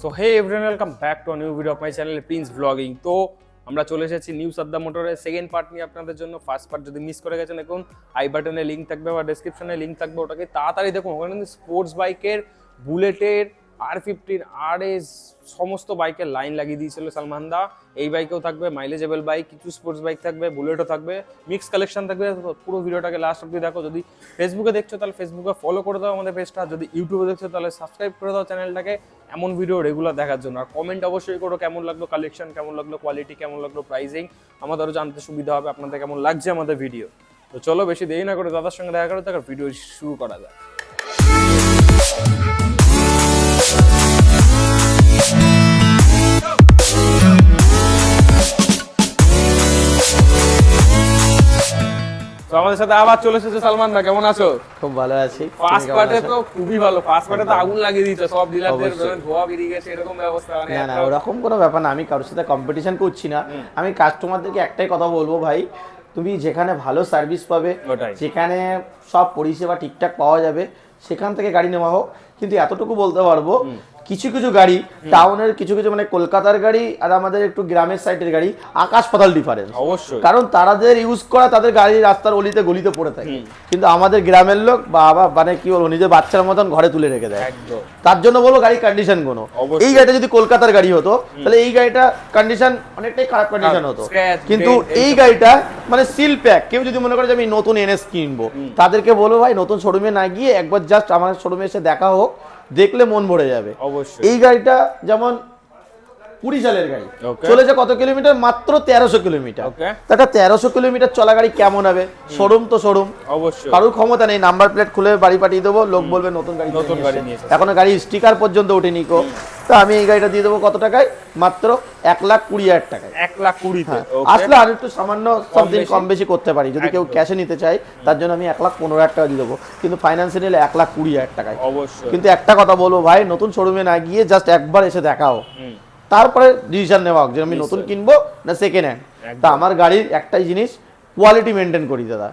So hey everyone, welcome back to a new video of my channel Prince ব্লগিং। তো আমরা চলে এসেছি নিউ সাদ্দা মোটরের সেকেন্ড পার্ট নিয়ে আপনাদের জন্য। ফার্স্ট পার্ট যদি মিস করে গেছেন, দেখুন আই বাটনে লিঙ্ক থাকবে বা ডেসক্রিপশনে লিঙ্ক থাকবে, ওটাকে তাড়াতাড়ি দেখুন। ওখানে কিন্তু স্পোর্টস বাইকের, বুলেটের, R15, RS সমস্ত বাইকের লাইন লাগিয়ে দিয়েছিল সালমান দা। এই বাইকেও থাকবে মাইলেজেবল বাইক, কিছু স্পোর্টস বাইক থাকবে, বুলেটও থাকবে, মিক্স কালেকশন থাকবে। পুরো ভিডিওটাকে লাস্ট অব্দি দেখো। যদি ফেসবুকে দেখছো তাহলে ফেসবুকে ফলো করে দাও আমাদের পেজটা, যদি ইউটিউবে দেখছো তাহলে সাবস্ক্রাইব করে দাও চ্যানেলটাকে এমন ভিডিও রেগুলার দেখার জন্য। আর কমেন্ট অবশ্যই করো কেমন লাগলো কালেকশন, কেমন লাগলো কোয়ালিটি, কেমন লাগলো প্রাইসিং, আমাদেরও জানতে সুবিধা হবে আপনাদের কেমন লাগছে আমাদের ভিডিও। তো চলো বেশি দেরি না করে দাদার সঙ্গে দেখা করে তারপর ভিডিও শুরু করা যায়। তো আমাদের সাথে আবার চলে এসেছে সালমান দা, কেমন আছো? খুব ভালো আছি। ফার্স্ট পার্টে তো খুবই ভালো, ফার্স্ট পার্টে তো আগুন লাগিয়ে দিয়েছো, সব ডিলারদের ধোয়া বেরিয়ে গেছে এরকম ব্যবস্থা। না ওরকম কোনো ব্যাপার না, আমি কারোর সাথে কম্পিটিশন করছি না। আমি কাস্টমারদেরকে একটাই কথা বলবো, ভাই তুমি যেখানে ভালো সার্ভিস পাবে, যেখানে সব পরিষেবা ঠিকঠাক পাওয়া যাবে, সেখান থেকে গাড়ি নেওয়া হোক। কিন্তু এতটুকু বলতে পারবো, কিছু কিছু গাড়ি টাউনের, কিছু কিছু মানে কলকাতার গাড়ি আর আমাদের একটু গ্রামের সাইডের গাড়ি আকাশ পাতাল ডিফারেন্স। অবশ্যই, কারণ তাদের ইউজ করা তাদের গাড়ি রাস্তার অলিতে গলিতে পড়ে থাকে, কিন্তু আমাদের গ্রামের লোক বাবা মানে কি বলবো, নিজের বাচ্চার মতন ঘরে তুলে রেখে দেয়। তার জন্য বলবো গাড়ি কন্ডিশন কোনো, এই গাড়িটা যদি কলকাতার গাড়ি হতো তাহলে এই গাড়িটা কন্ডিশন অনেকটাই খারাপ কন্ডিশন হতো। কিন্তু এই গাড়িটা মানে সিল প্যাক। কেউ যদি মনে করে যে আমি নতুন এনএস কিনবো, তাদেরকে বলবো ভাই নতুন শোরুমে না গিয়ে একবার জাস্ট আমার শোরুমে এসে দেখা হোক, দেখলে মন ভরে যাবে। এই গাড়িটা যেমন 20 সালের গাড়ি, চলেছে কত কিলোমিটার? মাত্র 1300 কিলোমিটার। একটা 1300 কিলোমিটার চলা গাড়ি কেমন হবে? শোরুম তো শোরুম, কারোর ক্ষমতা নেই নাম্বার প্লেট খুলে বাড়ি পাঠিয়ে দেবো, লোক বলবে নতুন গাড়ি। এখনো গাড়ি স্টিকার পর্যন্ত ওঠেনি কো। তো আমি এই গাড়িটা দিয়ে দেবো কত টাকায়? মাত্র 1,20,000 টাকায়। 1,20,000 আসলে আর একটু সামান্য সামথিং কম বেশি করতে পারি যদি কেউ ক্যাশে নিতে চায়, তার জন্য আমি 1,15,000 টাকা দিয়ে দেবো। কিন্তু ফাইন্যান্সে নিলে 1,20,000 টাকায়। কিন্তু একটা কথা বলবো ভাই, নতুন শোরুমে না গিয়ে জাস্ট একবার এসে দেখাও, তারপরে ডিসিশন নেওয়া হোক যে আমি নতুন কিনবো না সেকেন্ড হ্যান্ড। তা আমার গাড়ির একটাই জিনিস, কোয়ালিটি মেনটেন করি দাদা।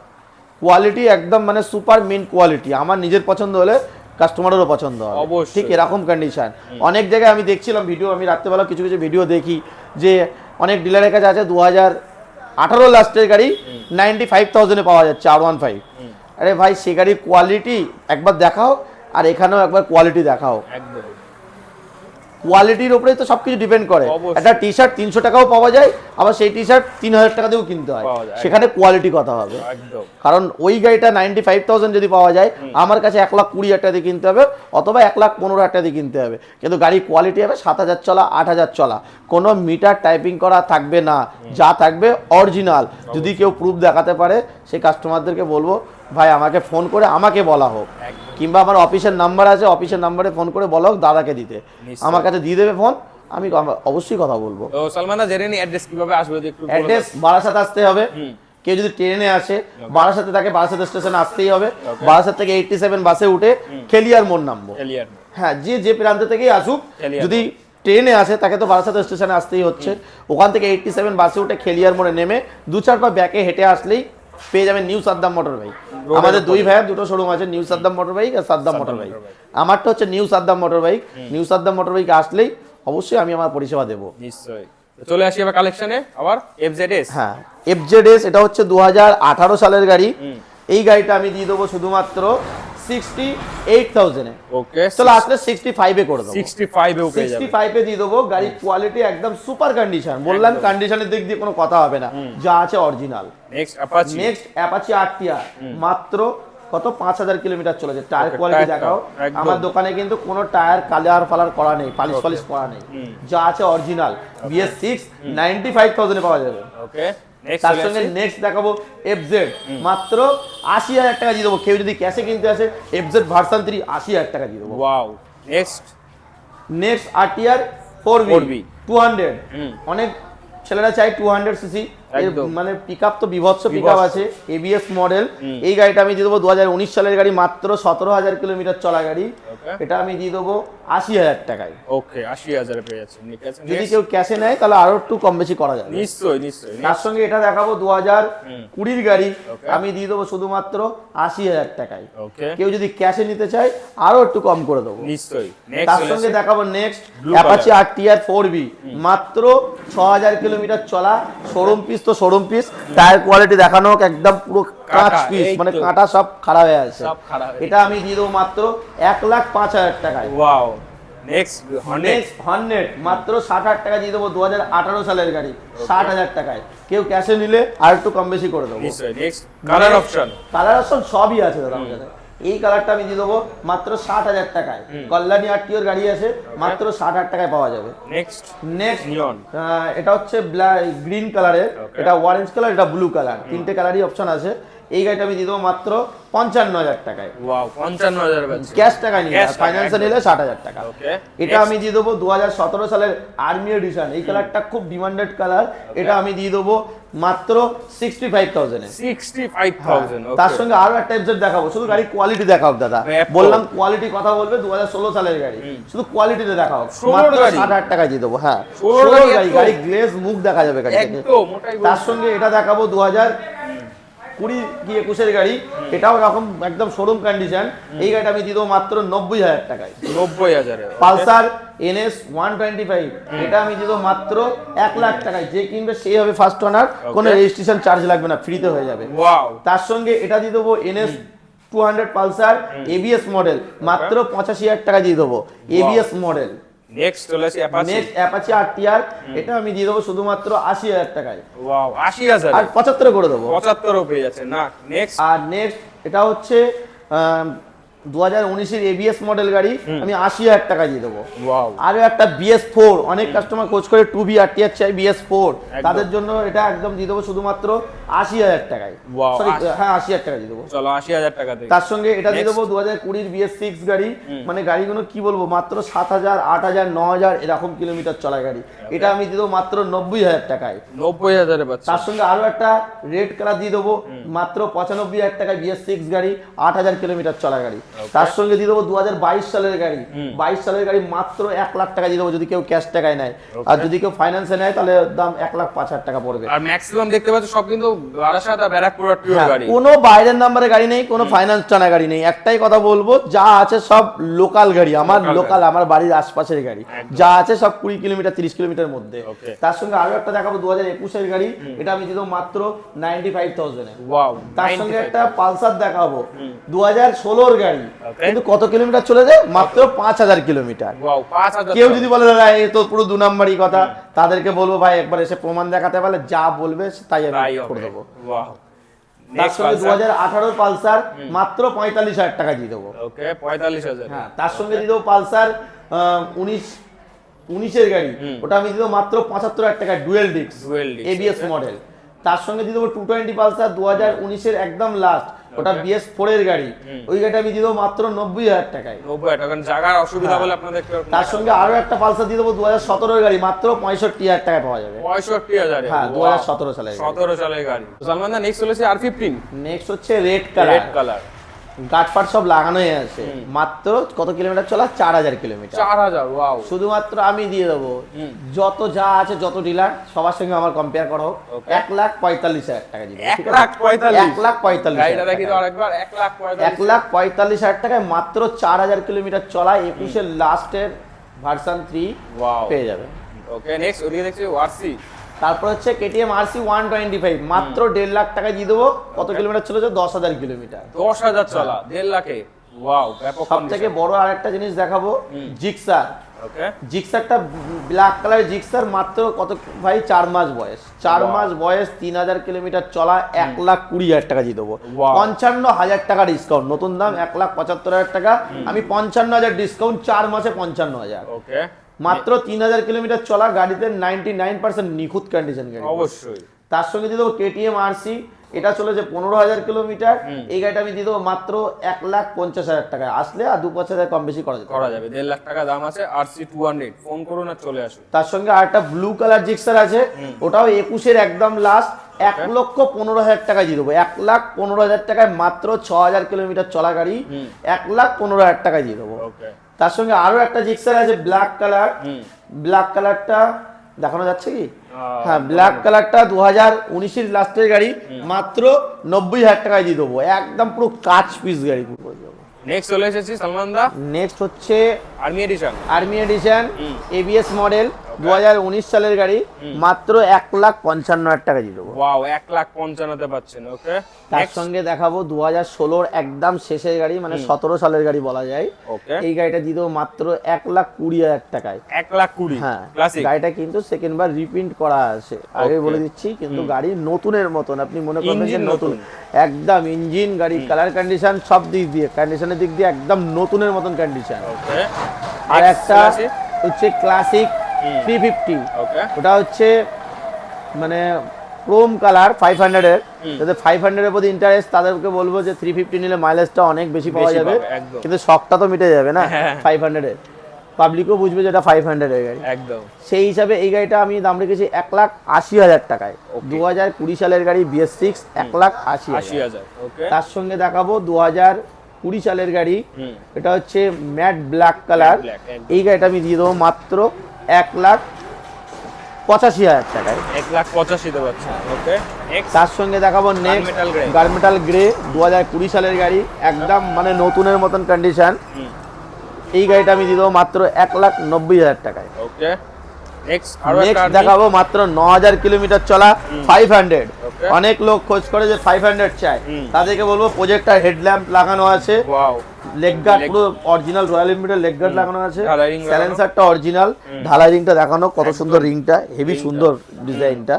কোয়ালিটি একদম মানে সুপার মিন্ট কোয়ালিটি। আমার নিজের পছন্দ হলে কাস্টমারেরও পছন্দ হবে, ঠিক এরকম কন্ডিশন। অনেক জায়গায় আমি দেখছিলাম ভিডিও, আমি রাত্রেবেলা কিছু কিছু ভিডিও দেখি যে অনেক ডিলারের কাছে আছে 2018 লাস্টের গাড়ি 95,000-এ পাওয়া যাচ্ছে R15। আরে ভাই সে গাড়ির কোয়ালিটি একবার দেখাও, আর এখানেও একবার কোয়ালিটি দেখাও। কোয়ালিটির উপরেই তো সবকিছু ডিপেন্ড করে। একটা টি শার্ট 300 টাকাও পাওয়া যায়, আবার সেই টি শার্ট 3,000 টাকা দিয়েও কিনতে হয়। সেখানে কোয়ালিটি কথা হবে। কারণ ওই গাড়িটা 95,000 যদি পাওয়া যায়, আমার কাছে 1,20,000 টাকা দিয়ে কিনতে হবে, অথবা 1,15,000 টাকা দিয়ে কিনতে হবে। কিন্তু গাড়ির কোয়ালিটি হবে 7,000 চলা, 8,000 চলা, কোনো মিটার টাইপিং করা থাকবে না, যা থাকবে অরিজিনাল। যদি কেউ প্রুফ দেখাতে পারে, সেই কাস্টমারদেরকে বলবো ভাই আমাকে ফোন করে আমাকে বলা হোক, কিংবা আমার অফিসের নাম্বার আছে, অফিসের নাম্বারে ফোন করে বলা হোক দাদাকে দিতে, আমার কাছে দিয়ে দেবে ফোন, আমি অবশ্যই কথা বলবো। তো সালমান দা জেনে নি অ্যাড্রেস কিভাবে আসবে একটু? অ্যাড্রেস বারাসাত আসতে হবে। কেউ যদি ট্রেনে আসে বারাসাতে তাকে বারাসাত স্টেশনে আসতেই হবে। বারাসাত থেকে 87 বাসে উঠে খেলিয়ার মোড় নামবো। হ্যাঁ, যে প্রান্ত থেকেই আসুক, যদি ট্রেনে আসে তাকে তো বারাসাত স্টেশনে আসতেই হচ্ছে। ওখান থেকে 87 বাসে উঠে খেলিয়ার মোড়ে নেমে 2-4 পা ব্যাকে হেঁটে আসলেই পেয়ে যাবেন নিউ সাদ্দাম মোটর বাইক। আমাদের দুই ভাইয়ের দুটো শোরুম আছে, নিউ সাদ্দাম মোটর বাইক আর সাদ্দাম মোটর বাইক। আমারটা হচ্ছে new Saddam motor bike. New Saddam motor bike আসলেই অবশ্যই আমি আমার পরিষেবা দেবো। নিশ্চয়ই। চলে আসি এবার কালেকশনে। আবার FZS। হ্যাঁ, FZS এটা হচ্ছে 2018 সালের গাড়ি। এই গাড়িটা আমি দিয়ে দেবো শুধুমাত্র 68,000-এ। ওকে, চলো আসলে 65-এ করে দেবো। 65-এ ওকে, 65-এ দিয়ে দেবো। গাড়ির কোয়ালিটি একদম সুপার কন্ডিশন। বললাম কন্ডিশনের দিক দিয়ে কোনো কথা হবে না, যা আছে অরিজিনাল। নেক্সট অ্যাপাচি RTR, মাত্র কত 5,000 কিলোমিটার চলেছে। টায়ার কোয়ালিটি দেখাও। আমার দোকানে কিন্তু কোনো টায়ার কালার ফালার করা নেই, পালিশ করা নেই, যা আছে অরিজিনাল। BS6 95,000-এ পাওয়া যাবে। ওকে, তার সঙ্গে নেক্সট দেখাবো FZ, মাত্র 80,000 টাকা দিয়ে দেবো। কেউ যদি ক্যাশে কিনতে আসে FZ ভার্সন 3 80,000 টাকা দিয়ে দেবো। ওয়াও। Next RTR 4V 200। অনেক ছেলেরা চাই 200 সিসি, এর একদম। মানে পিকআপ তো বিভৎস পিকআপ আছে, এবিএস মডেল। এই গাড়িটা আমি দিয়ে দেবো 2019 সালের গাড়ি, মাত্র 17,000 কিলোমিটার চলা গাড়ি। ওকে এটা আমি দিয়ে দেবো 80,000 টাকায়। ওকে 80,000 পেয়ে যাচ্ছেন, ঠিক আছে। যদি কেউ ক্যাশে নেয় তাহলে আরো একটু কম বেশি করা যাবে। নিশ্চয়ই নিশ্চয়ই। তার সঙ্গে এটা দেখাবো 2020 গাড়ি, Okay. আমি দিয়ে দেবো শুধুমাত্র 80,000 টাকায়। ওকে কেউ যদি ক্যাশে নিতে চায় আরো একটু কম করে দেবো। নিশ্চয়ই। তার নেক্সট সঙ্গে দেখাবো next Blue Apache RTR 4B, মাত্র 6,000 কিলোমিটার চলা, শোরুম পিস তো শোরুম পিস। টায়ার কোয়ালিটি দেখানো হোক, একদম পুরো কাঁচ কাটা, পিস, এই মানে তো। কাঁটা সব খারাপ হয়ে আছে। সব খারাপ হয়ে এটা আমি দিয়ে দেবো মাত্র 1,05,000 টাকায়। ওয়াও। নেক্সট নেক্সট 100 মাত্র 60,000 টাকা দিয়ে দেবো, 2018 সালের গাড়ি, 60,000 টাকায়। কেউ ক্যাশে নিলে আর একটু কম বেশি করে দেবো। নিশ্চয়ই। Next colour option. Colour option সবই আছে দাদা আমার কাছে। এই কালারটা আমি দিয়ে দেবো মাত্র 60,000 টাকায়। কল্যাণী আরটিওর গাড়ি আছে, মাত্র 60,000 টাকায় পাওয়া যাবে। নেক্সট নেক্সট নিয়ন। এটা হচ্ছে গ্রিন কালারের, Okay. এটা অরেঞ্জ কালার, এটা ব্লু কালার, তিনটে কালারই অপশন আছে। এই গাড়িটা আমি দিয়ে দেবো মাত্র 55,000 টাকায়। ওয়াও 55,000 পাচ্ছেন। ক্যাশ টাকা নিলে, Cash টাকা, ফাইন্যান্সে একদম। নিলে 60,000 টাকা। ওকে এটা আমি দিয়ে দেবো 2017 সালের আর্মি এডিশন। এই কালারটা খুব ডিমান্ডেড কালার। এটা আমি দিয়ে দেবো মাত্র 65,000 এ। 65,000। তার সঙ্গে আরো একটা এফজেড দেখাবো, শুধু গাড়ি কোয়ালিটি দেখাও দাদা। ব্যাপক। বললাম কোয়ালিটি কথা বলবে, 2016 সালের গাড়ি, শুধু কোয়ালিটিতে দেখাও। 16 মাত্র গাড়ি? 60,000 টাকা দিয়ে দেবো। হ্যাঁ 16 16 গাড়ি গাড়ি, এত? গাড়ি গ্লেজ মুখ দেখা যাবে গাড়ি থেকে। একদম ওটাই তার বলছি। সঙ্গে এটা দেখাবো 2020 কি 21 গাড়ি, এটাও এরকম একদম শোরুম কন্ডিশন। এই গাড়িটা আমি দিয়ে দেবো মাত্র 90,000 টাকায়। 90,000 পালসার এনএস 125, এটা আমি দিয়ে দেবো মাত্র 1,00,000 টাকায়। যে কিনবে সেই হবে ফার্স্ট ওনার, কোনো রেজিস্ট্রেশন চার্জ লাগবে না, ফ্রিতে হয়ে যাবে। ওয়াও। তার সঙ্গে এটা দিয়ে দেবো এনএস 200 পালসার এবিএস মডেল, মাত্র 85,000 টাকা দিয়ে দেবো, এবিএস মডেল। নেক্সট চলে আসি অ্যাপাচি। নেক্সট অ্যাপাচি আরটিআর, এটা আমি দিয়ে দেবো শুধুমাত্র 80,000 টাকায়। ওয়াও 80,000। আর 75 করে দেবো। 75 পেয়ে যাচ্ছেন না। নেক্সট আর নেক্সট এটা হচ্ছে 2019 এবিএস মডেল গাড়ি, আমি 80,000 টাকা দিয়ে দেবো। ওয়াও আরো একটা BS4, অনেক কাস্টমার খোঁজ করে 2B আরটিআর চাই, BS4 তাদের জন্য এটা একদম দিয়ে দেবো শুধুমাত্র 80,000 টাকায়। Wow, সরি, হ্যাঁ 80,000 টাকা দিয়ে দেবো। চলো 80,000 টাকা থেকে। তার সঙ্গে এটা দিয়ে Next. দেবো 2020 BS6 গাড়ি, মানে গাড়িগুলো কি বলবো, মাত্র 7,000, 8,000, 9,000 এরকম কিলোমিটার চলা গাড়ি। এটা আমি দিয়ে দেবো মাত্র 90,000 টাকায়। 90,000 পাচ্ছেন। তার সঙ্গে আরো একটা রেড কালার দিয়ে দেবো মাত্র 95,000 টাকায়, BS6 গাড়ি, 8,000 কিলোমিটার চলা গাড়ি। তার সঙ্গে দিয়ে দেবো 2022 সালের গাড়ি, 22 সালের গাড়ি, মাত্র 1,00,000 টাকা দিয়ে দেবো যদি কেউ ক্যাশ টাকায় নেয়। আর যদি কেউ ফাইন্যান্সে নেয় তাহলে দাম 1,05,000 টাকা পড়বে। আর ম্যাক্সিমাম দেখতে পাচ্ছ সব কিন্তু বারাসাত আর ব্যারাকপুর টিওর হ্যাঁ, গাড়ি। কোনো বাইরের নাম্বারে গাড়ি নেই, কোনো ফাইন্যান্স টানা গাড়ি নেই। একটাই কথা বলবো, যা আছে সব লোকাল গাড়ি, আমার Local লোকাল, আমার বাড়ির আশপাশের গাড়ি। যা আছে সব 20 কিলোমিটার 30 কিলোমিটার মধ্যে। Okay. তার সঙ্গে আরো একটা দেখাবো 2021 এর গাড়ি, এটা আমি দিব মাত্র 95,000 এ। ওয়াও তার সঙ্গে একটা পালসার দেখাবো 2016 এর গাড়ি, Okay. কিন্তু কত কিলোমিটার চলে যায়, মাত্র 5,000 কিলোমিটার। ওয়াও 5,000। কেউ যদি বলে দাদা এ তো পুরো 2 নাম্বারই কথা, তাদেরকে বলবো ভাই একবার এসে প্রমাণ দেখাতে পারলে যা বলবে তাই আমি করে দেবো। ওয়াও। তার সঙ্গে 2018 পালসার মাত্র 45,000 টাকা দিয়ে দেবো। ওকে 45,000। হ্যাঁ, তার সঙ্গে দিয়ে দেবো পালসার 19 এর গাড়ি, ওটা আমি দিয়ে দেবো মাত্র 75,000 টাকা, dual disk Dual disc, ABS okay. Model. তার সঙ্গে দিয়ে দেবো 220 পালসার 2019 এর একদম লাস্ট, ওটা Okay. BS4 এর গাড়ি, ওই গাড়িটা আমি দিয়ে দেবো মাত্র 90,000 টাকায়। 90 টাকা, কারণ জায়গার অসুবিধা বলে আপনাদের একটু। তার সঙ্গে আরো একটা পালসার দিয়ে দেবো 2017 এর গাড়ি, মাত্র 65,000 টাকায় পাওয়া যাবে। 65,000। হ্যাঁ, 2017 সালের গাড়ি। 17 সালের গাড়ি। সালমান দা নেক্সট চলেছে R15 নেক্সট হচ্ছে রেড কালার, রেড কালার। গাটফাট সব লাগানো হয়ে আছে, মাত্র কত কিলোমিটার চলা, 4,000 কিলোমিটার। 4,000। ওয়াও। শুধুমাত্র আমি দিয়ে দেবো, যত যা আছে যত ডিলার সবার সঙ্গে আমার কম্পেয়ার করা হোক, Okay. 1,45,000 টাকা দিয়ে দেবো, ঠিক আছে? 1,45,000 1,45,000 গাড়িটা দেখি তো আরেকবার। 1,45,000। 1,45,000 টাকায় মাত্র 4,000 কিলোমিটার চলা, 21 এর লাস্টের ভার্সন 3 ওয়াও। পেয়ে যাবে। ওকে নেক্সট ওদিকে দেখছি আরসি। তারপর হচ্ছে KTM RC 125, মাত্র 1.5 লাখ টাকায় দিয়ে দেবো। কত কিলোমিটার চলেছে, 10,000 কিলোমিটার। 10,000 চলা, 1.5 লাখে। ওয়াও ব্যাপক। সব থেকে বড় আরেকটা জিনিস দেখাবো, জিক্সার। ওকে জিক্সারটা ব্ল্যাক কালার জিক্সার, মাত্র কত ভাই, 4 মাস বয়স, 4 Wow. মাস বয়স, 3,000 কিলোমিটার চলা, 1,20,000 টাকা দিয়ে দেবো। Wow. 55,000 টাকা ডিসকাউন্ট, নতুন দাম 1,75,000 টাকা, আমি 55,000 ডিসকাউন্ট, 4 মাসে 55,000। ওকে মাত্র 3,000 কিলোমিটার চলা গাড়িতে 99% নিখুঁত কন্ডিশন গাড়ি। অবশ্যই। তার সঙ্গে দিয়ে দেবো KTM RC এটা চলেছে 15,000 কিলোমিটার। এই গাড়িটা আমি দিয়ে দেবো মাত্র 1,50,000 টাকায়। আসলে আর 2-5,000 কম বেশি করা যাবে। 1.5 লাখ টাকা দাম আছে RC200। ফোন করুন আর চলে আসুন। তার সঙ্গে আরেকটা ব্লু কালার জিক্সার আছে, ওটাও 21-এর একদম লাস্ট, 1,15,000 টাকায় দিয়ে দেবো। 1,15,000 টাকায় মাত্র 6,000 কিলোমিটার চলা গাড়ি, 1,15,000 টাকায় দিয়ে দেবো। ওকে, তার সঙ্গে আরো একটা জিক্সার আছে ব্ল্যাক কালার। ব্ল্যাক কালারটা দেখানো যাচ্ছে কি? হ্যাঁ, ব্ল্যাক কালারটা 2019-এর লাস্টের গাড়ি, মাত্র 90,000 টাকায় দিয়ে দেবো। একদম পুরো কাচ পিস গাড়ি পুরো দিয়ে দেবো। নেক্সট চলে এসেছি সালমান দা, নেক্সট হচ্ছে army edition. Army edition ABS model, 2019 সালের গাড়ি, মাত্র 1,55,000 টাকা দিয়ে দেবো। ওয়াও, 1,55,000-তে পাচ্ছেন। ওকে, তার সঙ্গে দেখাবো 2016-র একদম শেষের গাড়ি, মানে 17 সালের গাড়ি বলা যায়। ওকে, এই গাড়িটা দিয়ে দেবো মাত্র 1,20,000 টাকায়। 1,20,000। হ্যাঁ, ক্লাসিক গাড়িটা কিন্তু সেকেন্ড বার রিপ্রিন্ট করা আছে, আগে বলে দিচ্ছি, কিন্তু গাড়ি নতুনের মতন, আপনি মনে করবেন যে নতুন। একদম ইঞ্জিন, গাড়ি কালার কন্ডিশন সব দিক দিয়ে, কন্ডিশনের দিক দিয়ে একদম নতুনের মতন কন্ডিশন। ওকে, আর একটা হচ্ছে ক্লাসিক 350। ওকে, ওটা হচ্ছে মানে ক্রোম কালার 500 এর। যাদের 500 এর প্রতি ইন্টারেস্ট, তাদেরকে বলবো যে 350 নিলে মাইলেজটা অনেক বেশি পাওয়া যাবে, কিন্তু শখটা তো মিটে যাবে না 500 এর। পাবলিকও বুঝবে যেটা 500 এর গাড়ি। একদম সেই হিসাবে এই গাড়িটা আমি দাম রেখেছি 1,80,000 টাকায়। 2020 সালের গাড়ি BS6, 1,80,000। ওকে, তার সঙ্গে দেখাবো 2020 সালের গাড়ি, এটা হচ্ছে ম্যাট ব্ল্যাক কালার। এই গাড়িটা আমি দিয়ে দেবো মাত্র 1,85,000 টাকায়। 1,85,000-তে পাচ্ছেন। ওকে, নেক্সট তার সঙ্গে দেখাবো নেক্সট গার্মেটাল গ্রে, 2020 সালের গাড়ি, একদম মানে নতুনের মতন কন্ডিশন। এই গাড়িটা আমি দিয়ে দেবো মাত্র 1,90,000 টাকায়। ওকে, নেক্সট দেখাবো মাত্র 9,000 কিলোমিটার চলা 500। অনেক লোক খোঁজ করে যে 500 চায়, তাদেরকে বলবো প্রজেক্টর হেডল্যাম্প লাগানো আছে, ওয়াও, লেগ গার্ড পুরো অরিজিনাল রয়্যাল এনফিল্ডের লেগ গার্ড লাগানো আছে, ঢালাই রিং লাগানো। সাইলেন্সারটা অরিজিনাল, ঢালাই রিংটা দেখানো, কত সুন্দর রিংটা, হেভি সুন্দর ডিজাইনটা,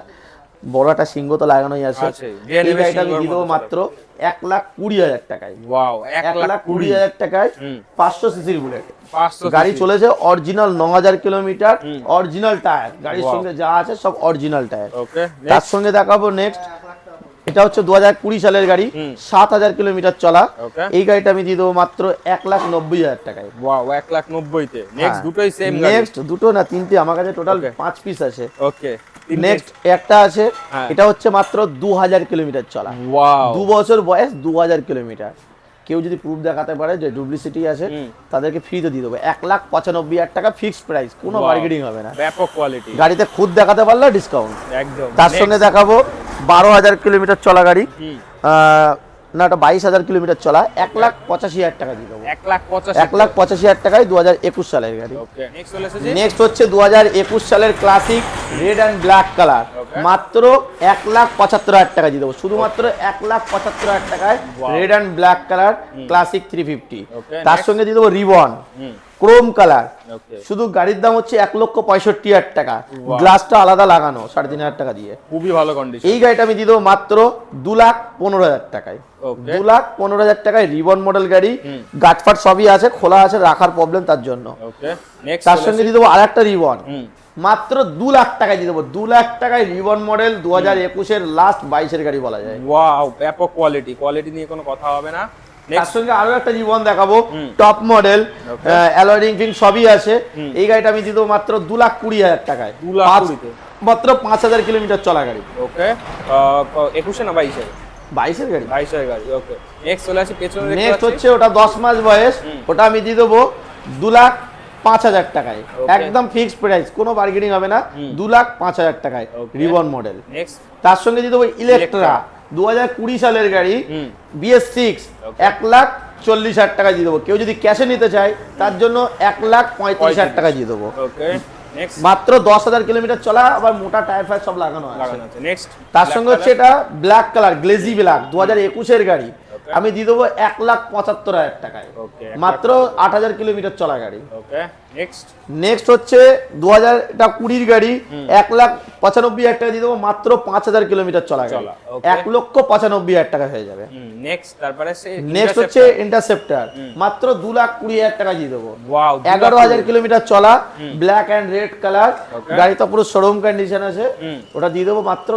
বড় একটা সিংহ তো লাগানোই আছে। এই গাড়িটা আমি দিয়ে দেবো মাত্র 1,20,000 টাকায়। ওয়াও, 1,20,000 টাকায় 500 সিসির বুলেট 500 গাড়ি চলেছে, অরিজিনাল 9,000 কিলোমিটার, অরিজিনাল টায়ার, গাড়ির সঙ্গে যা আছে সব অরিজিনাল টায়ার। ওকে, তার সঙ্গে দেখাবো নেক্সট, এটা হচ্ছে 2020 সালের গাড়ি, 7,000 কিলোমিটার চলা। এই গাড়িটা আমি দিয়ে দেবো মাত্র 1,90,000 টাকায়। ওয়াও, 1,90,000-তে। নেক্সট দুটোই সেম গাড়ি। নেক্সট দুটো না, তিনটে, আমার কাছে টোটাল 5 পিস আছে। ওকে, নেক্সট একটা আছে, এটা হচ্ছে মাত্র 2,000 কিলোমিটার চলা। ওয়াও, 2 বছর বয়স, 2,000 কিলোমিটার। কেউ যদি প্রুফ দেখাতে পারে যে ডুপ্লিসিটি আছে, তাদেরকে ফ্রিতে দিয়ে দেবো। 1,95,000 টাকা ফিক্সড প্রাইস, কোনো বার্গেনিং হবে না। ব্যাপক কোয়ালিটি। গাড়িতে খুদ দেখাতে পারলে ডিসকাউন্ট একদম। তার সঙ্গে দেখাবো 12,000 কিলোমিটার চলা গাড়ি, না এটা 22,000 কিলোমিটার চলা, 1,85,000 টাকা দিয়ে দেবো। 1,85,000 টাকায় 2021 সালের গাড়ি। ওকে, নেক্সট চলে এসেছে নেক্সট হচ্ছে 2021 সালের classic red and black colour, মাত্র 1,75,000 টাকা দিয়ে দেবো। শুধুমাত্র 1,75,000 টাকায় red and black colour classic 350। তার সঙ্গে দিয়ে দেবো রিবন ক্রোম কালার। শুধু গাড়ির দাম হচ্ছে 1,65,000 টাকা, গ্লাসটা আলাদা লাগানো 3,500 টাকা দিয়ে। খুবই ভালো কন্ডিশন। এই গাড়িটা আমি দিয়ে দেবো মাত্র 2,15,000 টাকায়। 2,15,000 টাকায় রিবন মডেল গাড়ি, গাটফাট সবই আছে, খোলা আছে, রাখার প্রবলেম তার জন্য। তার সঙ্গে দিয়ে দেবো আর একটা রিবন, মাত্র 2 লাখ টাকায় দিয়ে দেবো। 2 লাখ টাকায় রিবন মডেল, 2021-এর লাস্ট 22-এর গাড়ি বলা যায়। ওয়াও, ব্যাপক কোয়ালিটি, কোয়ালিটি নিয়ে কোনো কথা হবে না। তার সঙ্গে আরো একটা রিবন দেখাবো, টপ মডেল, অ্যালয় রিং ফিং সবই আছে। এই গাড়িটা আমি দিয়ে দেবো মাত্র 2,20,000 টাকায়। 2,20,000 মাত্র 5,000 কিলোমিটার চলা গাড়ি। ওকে, 21 না 22-এর? 22-এর গাড়ি। 22-এর গাড়ি। ওকে, নেক্সট চলে আসি পেছনে। নেক্সট হচ্ছে ওটা 10 মাস বয়স, ওটা আমি দিয়ে দেবো 2,05,000 টাকায়। একদম ফিক্সড প্রাইস, কোনো বার্গেনিং হবে না, 2,05,000 টাকায় রিবন মডেল। নেক্সট তার সঙ্গে দিয়ে দেবো ইলেকট্রা, 2020 সালের গাড়ি, BS6, 1,40,000 টাকা দিয়ে দেবো। কেউ যদি ক্যাশে নিতে চায় তার জন্য 1,35,000 টাকা দিয়ে দেবো। ওকে, নেক্সট মাত্র 10,000 কিলোমিটার চলা, আবার মোটা টায়ার ফায়ার সব লাগানো আছে। নেক্সট তার সঙ্গে হচ্ছে এটা ব্ল্যাক কালার, গ্লেজি ব্ল্যাক, 2021-এর গাড়ি, আমি দিয়ে দেবো 1,75,000 টাকায়। মাত্র 8,000 কিলোমিটার চলা গাড়ি। ওকে, নেক্সট নেক্সট হচ্ছে 2020 গাড়ি, 1,95,000 টাকা দিয়ে দেবো। মাত্র 5,000 কিলোমিটার চলা গাড়ি, 1,95,000 টাকা হয়ে যাবে। নেক্সট তারপরে নেক্সট হচ্ছে ইন্টারসেপ্টর, মাত্র 2,20,000 টাকা দিয়ে দেবো। ওয়াও, 11,000 কিলোমিটার চলা, ব্ল্যাক অ্যান্ড রেড কালার, গাড়ি তো পুরো শোরুম কন্ডিশন আছে, ওটা দিয়ে দেবো মাত্র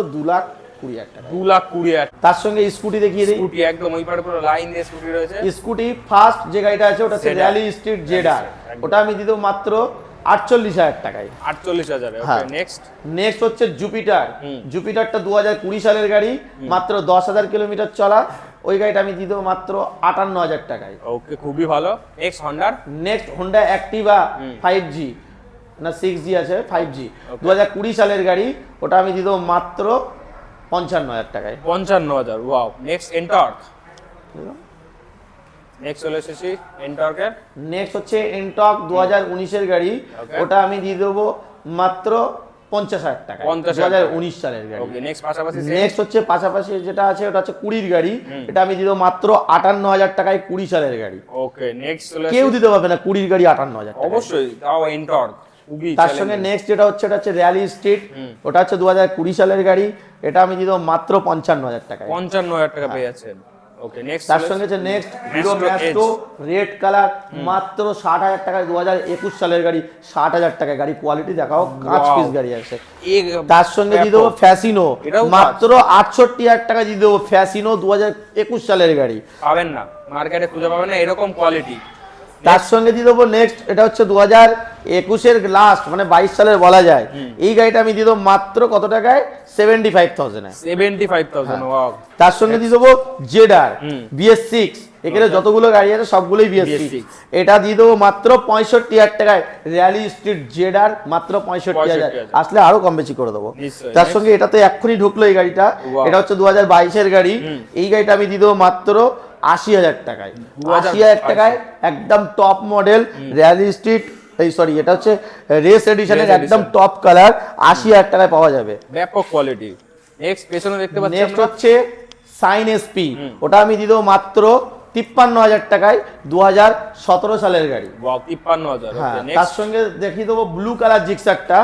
2,20,000 টাকা। 2,20,000। তার সঙ্গে স্কুটি দেখিয়ে দিই। স্কুটি একদম ওই পারে পুরো লাইন দিয়ে স্কুটি রয়েছে। স্কুটি ফার্স্ট যে গাড়িটা আছে ওটা হচ্ছে ZR র্যালি স্ট্রিট জেডার, ওটা আমি দিয়ে দেবো মাত্র 48,000 টাকায়। 48,000। হ্যাঁ। ওকে নেক্সট নেক্সট হচ্ছে জুপিটার। জুপিটারটা 2020 সালের গাড়ি, মাত্র 10,000 কিলোমিটার চলা। ওই গাড়িটা আমি দিয়ে দেবো মাত্র 58,000 টাকায়। ওকে খুবই ভালো। নেক্সট হন্ডার। নেক্সট হোন্ডা অ্যাক্টিভা 5G না 6G আছে 5G 2020 সালের গাড়ি, ওটা আমি দিয়ে দেবো মাত্র 55,000 টাকায়। 55,000। ওয়াও। নেক্সট এন্টর্ক। নেক্সট চলে এসেছি এন্টর্কের। নেক্সট হচ্ছে এনটক 2019 এর গাড়ি, ওটা আমি দিয়ে দেবো মাত্র 50,000 টাকা। 2019 সালের গাড়ি। ওকে নেক্সট পাশাপাশি নেক্সট হচ্ছে পাশাপাশি যেটা আছে ওটা হচ্ছে 20 গাড়ি, এটা আমি দিয়ে দেবো মাত্র 58,000 টাকায়। 20 সালের গাড়ি। ওকে নেক্সট চলে কেউ দিতে পারবে না 20 গাড়ি 58,000 টাকা। অবশ্যই, তাও এন্টর্ক খুবই। তার সঙ্গে নেক্সট যেটা হচ্ছে এটা হচ্ছে র্যালি স্ট্রিট, ওটা হচ্ছে 2020 সালের গাড়ি, এটা আমি দিয়ে দেবো মাত্র 55,000 টাকায়। 55,000 টাকা পেয়ে যাচ্ছেন। ওকে নেক্সট তার সঙ্গে হচ্ছে next hero Maestro red colour, মাত্র 60,000 টাকায়। 2021 সালের গাড়ি, 60,000 টাকায়। গাড়ি কোয়ালিটি দেখাও, কাঁচ পিস গাড়ি আছে। তার সঙ্গে দিয়ে দেবো ফ্যাসিনো, মাত্র 68,000 টাকা দিয়ে দেবো। ফ্যাসিনো 2021 সালের গাড়ি, পাবেন না মার্কেটে, খুঁজে পাবেন না এরকম কোয়ালিটি। তার সঙ্গে দিয়ে দেবো নেক্সট, এটা হচ্ছে 2021 এর লাস্ট মানে 22 সালের বলা যায়। এই গাড়িটা আমি দিয়ে দেবো মাত্র কত টাকায়? 75,000 এ। 75,000। ওয়াও। তার সঙ্গে দিয়ে দেবো জেডার BS6, এখানে যতগুলো গাড়ি আছে সবগুলোই BS6, এটা দিয়ে দেবো মাত্র 65,000 টাকায়। র্যালি স্ট্রিট জেডার মাত্র 65,000, আসলে আরো কম বেশি করে দেবো। তার সঙ্গে এটা তো এক্ষুনি ঢুকলো এই গাড়িটা, এটা হচ্ছে 2022 এর গাড়ি। এই গাড়িটা আমি দিয়ে দেবো মাত্র 80,000 টাকায়। 80,000 টাকায় একদম টপ মডেল র্যালি স্ট্রিট, এই সরি এটা হচ্ছে রেস এডিশনের একদম টপ কালার, 80,000 টাকায় পাওয়া যাবে। ব্যাপক কোয়ালিটি। নেক্সট পেছনে দেখতে পাচ্ছি নেক্সট হচ্ছে সাইন SP, ওটা আমি দিয়ে দেবো মাত্র 53,000 টাকায়। 2017 সালের গাড়ি। ওয়াও 53,000। হ্যাঁ, ওকে তার নেক্সট সঙ্গে দেখিয়ে দেবো ব্লু কালার জিক্সারটা।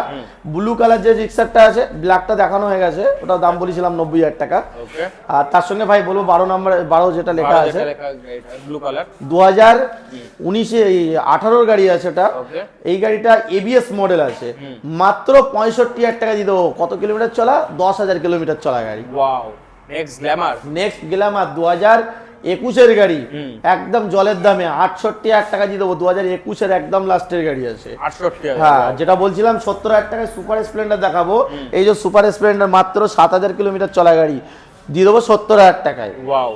ব্লু কালার যে জিক্সারটা আছে, ব্ল্যাকটা দেখানো হয়ে গেছে, ওটা দাম বলেছিলাম 90,000 টাকা। ওকে আর তার সঙ্গে ভাই বলবো 12 নম্বর 12 যেটা লেখা আছে ব্লু কালার 2019 18 গাড়ি আছে ওটা। ওকে এই গাড়িটা ABS মডেল আছে, মাত্র 65,000 টাকা দিয়ে দেবো। কত কিলোমিটার চলা? 10,000 কিলোমিটার চলা গাড়ি। Wow. Next Glamour. Next Glamour 2021 এর গাড়ি, একদম জলের দামে 68,000 টাকা দিয়ে দেবো। 2021 এর একদম লাস্টের গাড়ি আছে। 68,000। হ্যাঁ, যেটা বলছিলাম 70,000 টাকায় সুপার স্প্লেন্ডার দেখাবো, এই যে সুপার স্প্লেন্ডার মাত্র 7,000 কিলোমিটার চলা গাড়ি, দিয়ে দেবো 70,000 টাকায়। ওয়াও।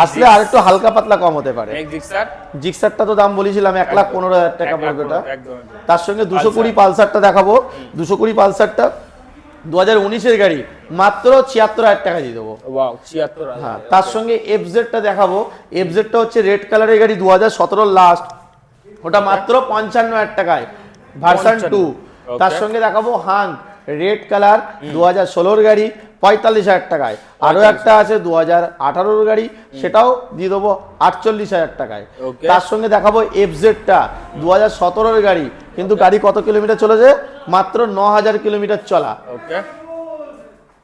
আসলে আর একটু হালকা পাতলা কম হতে পারে। Next Gixxer. জিক্সারটা তো দাম বলেছিলাম 1,15,000 টাকা পড়বে ওটা। একদম। তার সঙ্গে 220 পালসারটা দেখাবো। 220 পালসারটা 2019 এর গাড়ি, মাত্র 76,000 টাকা দিয়ে দেবো। ওয়াও 76,000। হ্যাঁ, তার সঙ্গে FZ-টা দেখাবো। FZ-টা হচ্ছে রেড কালারের গাড়ি, 2017 লাস্ট, ওটা মাত্র 55,000 টাকায়, ভার্সন 2। তার সঙ্গে দেখাবো হাং রেড কালার, 2016 গাড়ি, 45,000 টাকায়। আরো একটা আছে 2018 গাড়ি, সেটাও দিয়ে দেবো 48,000 টাকায়। তার সঙ্গে দেখাবো FZ-টা 2017 গাড়ি, কিন্তু গাড়ি কত কিলোমিটার চলেছে? মাত্র 9,000 কিলোমিটার চলা। ওকে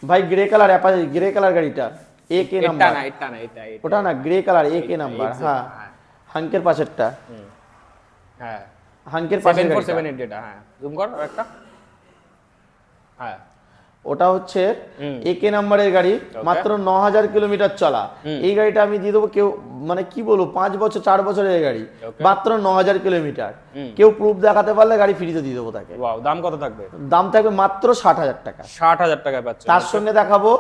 ভাই grey colour Apache, grey colour গাড়িটা AK নাম্বার, এটা না এটা ওটা না গ্রে কালার AK নাম্বার। হ্যাঁ, হাঙ্কের পাশেরটা, হ্যাঁ হাঙ্কের পাশের গাড়িটা। 7478 এটা। হ্যাঁ জুম কর একটা। হ্যাঁ ওটা হচ্ছে AK নাম্বারের গাড়ি, মাত্র 9,000 কিলোমিটার চলা। এই গাড়িটা আমি দিয়ে দেবো, কেউ মানে কি বলবো 5 বছর 4 বছরের গাড়ি, মাত্র 9,000 কিলোমিটার। কেউ প্রুফ দেখাতে পারলে গাড়ি ফ্রিতে দিয়ে দেবো তাকে। ওয়াও। দাম কত থাকবে? দাম থাকবে মাত্র 60,000 টাকা। 60,000 টাকায় পাচ্ছেন। তার সঙ্গে দেখাবো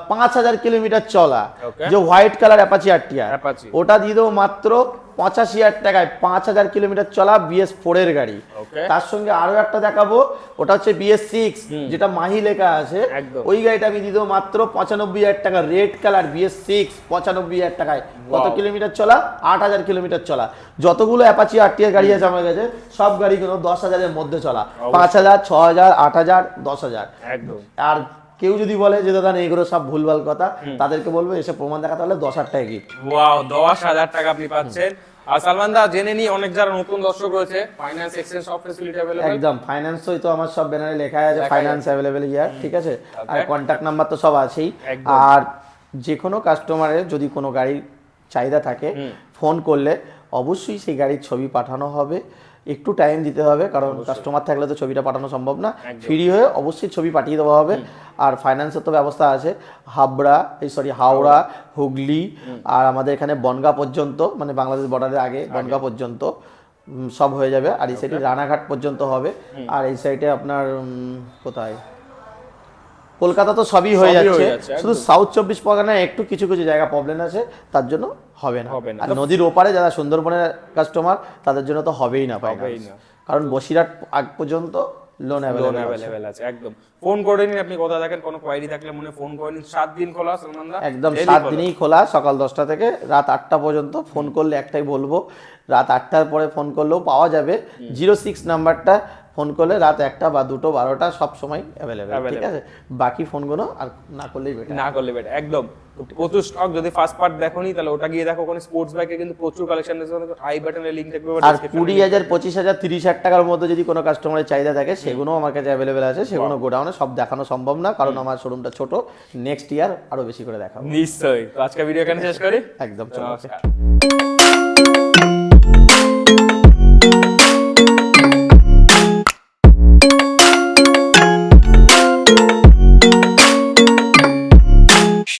5,000 কিলোমিটার চলা Okay. যে white colour Apache RTR, Apache। ওটা দিয়ে দেবো মাত্র 85,000 টাকায়। 5,000 কিলোমিটার চলা BS4 এর গাড়ি। Okay। তার সঙ্গে আরো একটা দেখাবো, ওটা হচ্ছে BS6, যেটা মাহি লেখা আছে, একদম। ওই গাড়িটা আমি দিয়ে দেবো মাত্র 95,000 টাকা। রেড কালার BS6 95,000 টাকায়। কত Wow। কিলোমিটার চলা? 8,000 কিলোমিটার চলা। যতগুলো অ্যাপাচি RTR গাড়ি আছে আমার কাছে, সব গাড়িগুলো 10,000 এর মধ্যে চলা। 5,000 6,000 8,000 10,000। একদম। আর কেউ যদি বলে যে দাদা এগুলো সব ভুলভাল কথা, তাদেরকে বলবো এসে প্রমাণ দেখাতে হলে 10,000 টাকা গিফট। ওয়াও 10,000 টাকা আপনি পাচ্ছেন। আর সালমান দা জেনে নি, অনেক যারা নতুন দর্শক রয়েছে, ফাইন্যান্স এক্সচেঞ্জ সব ফ্যাসিলিটি अवेलेबल। একদম ফাইন্যান্স তো আমার সব ব্যানারে লেখা আছে, ফাইন্যান্স अवेलेबल ইয়ার, ঠিক আছে। আর কন্টাক্ট নাম্বার তো সব আছেই। আর যে কোনো কাস্টমারের যদি কোনো গাড়ির চাহিদা থাকে, ফোন করলে অবশ্যই সেই গাড়ির ছবি পাঠানো হবে, একটু টাইম দিতে হবে, কারণ কাস্টমার থাকলে তো ছবিটা পাঠানো সম্ভব না। ফ্রি হয়ে অবশ্যই ছবি পাঠিয়ে দেওয়া হবে। আর ফাইন্যান্সের তো ব্যবস্থা আছে, হাওড়া, হুগলি, আর আমাদের এখানে বনগাঁ পর্যন্ত, মানে বাংলাদেশ বর্ডারের আগে বনগাঁ পর্যন্ত সব হয়ে যাবে। আর এই সাইডে রানাঘাট পর্যন্ত হবে। আর এই সাইডে আপনার কোথায়, কলকাতা তো সবই হয়ে যাচ্ছে, শুধু সাউথ 24 পরগনায় একটু কিছু কিছু জায়গা প্রবলেম আছে, তার জন্য হবে না। আর নদীর ওপারে যারা সুন্দরবনের কাস্টমার, তাদের জন্য তো হবেই না, কারণ বসিরহাট আগ পর্যন্ত লোন অ্যাভেলেবেল আছে। একদম ফোন করে নিন, আপনি কোথায় থাকেন, কোনো কোয়ারি থাকলে মনে ফোন করে নিন। 7 দিন খোলা সালমান দা, একদম 7 দিনই খোলা, সকাল 10টা থেকে রাত 8টা পর্যন্ত। ফোন করলে একটাই বলবো, রাত 8টার পরে ফোন করলেও পাওয়া যাবে। 06 নাম্বারটা ফোন করলে রাত 1টা বা 2টো 12টা সব সময় অ্যাভেলেবেল, ঠিক আছে? বাকি ফোনগুলো আর না করলেই বেটার, একদম। প্রচুর স্টক, যদি ফার্স্ট পার্ট দেখোনি তাহলে ওটা গিয়ে দেখো, ওখানে স্পোর্টস বাইকে কিন্তু প্রচুর কালেকশন আছে। আই বাটনে লিংক থাকবে। আর 20,000, 25,000, 30,000 টাকার মধ্যে যদি কোনো কাস্টমারের চাহিদা থাকে, সেগুলো আমার কাছে অ্যাভেলেবেল আছে। সেগুলো গোডাউনে সব দেখানো সম্ভব না, কারণ আমার শোরুমটা ছোট। নেক্সট ইয়ার আরো বেশি করে দেখাবো নিশ্চয়ই। তো আজকে ভিডিও এখানে শেষ করি। একদম।